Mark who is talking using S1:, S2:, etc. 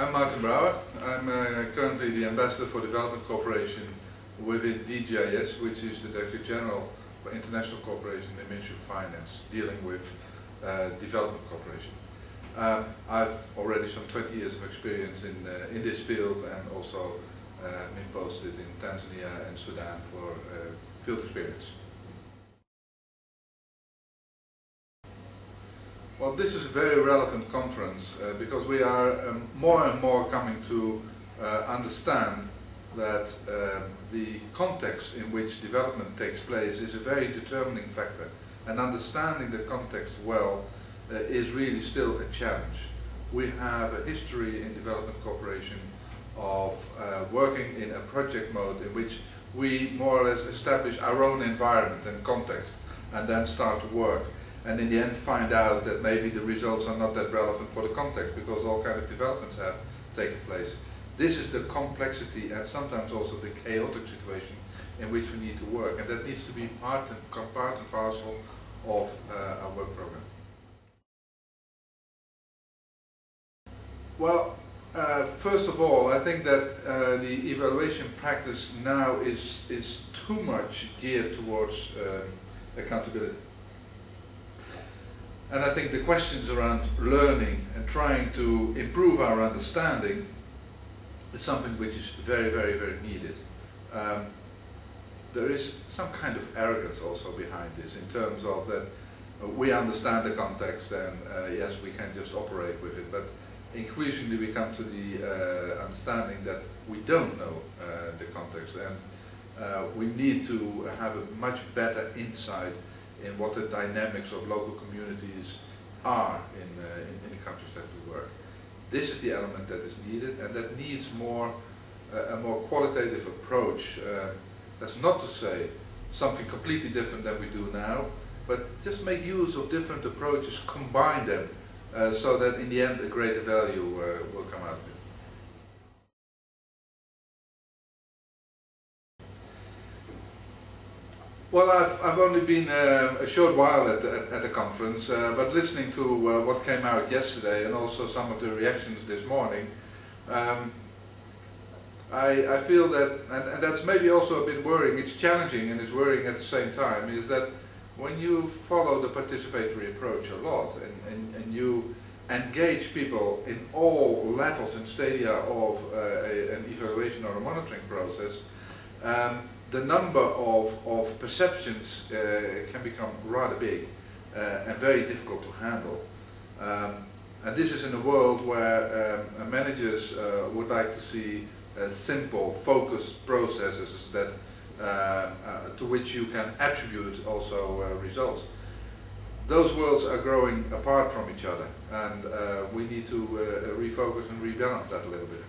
S1: I'm Maarten Brouwer. I'm currently the Ambassador for Development Cooperation within DGIS, which is the Director General for International Cooperation in the Ministry of Finance, dealing with development cooperation. I've already some 20 years of experience in this field, and also been posted in Tanzania and Sudan for field experience. Well, this is a very relevant conference because we are more and more coming to understand that the context in which development takes place is a very determining factor, and understanding the context well is really still a challenge. We have a history in development cooperation of working in a project mode in which we more or less establish our own environment and context and then start to work, and in the end find out that maybe the results are not that relevant for the context because all kinds of developments have taken place. This is the complexity and sometimes also the chaotic situation in which we need to work, and that needs to be part and parcel of our work program. Well, first of all, I think that the evaluation practice now is too much geared towards accountability. And I think the questions around learning and trying to improve our understanding is something which is very, very, very needed. There is some kind of arrogance also behind this, in terms of that we understand the context and yes, we can just operate with it, but increasingly we come to the understanding that we don't know the context, and we need to have a much better insight in what the dynamics of local communities are in the countries that we work. This is the element that is needed, and that needs a more qualitative approach. That's not to say something completely different than we do now, but just make use of different approaches, combine them, so that in the end a greater value will come out of it. Well, I've only been a short while at the conference, but listening to what came out yesterday and also some of the reactions this morning, I feel that, and that's maybe also a bit worrying, it's challenging and it's worrying at the same time, is that when you follow the participatory approach a lot and you engage people in all levels and stadia of an evaluation or a monitoring process, the number of perceptions can become rather big and very difficult to handle. And this is in a world where managers would like to see simple, focused processes that to which you can attribute also results. Those worlds are growing apart from each other, and we need to refocus and rebalance that a little bit.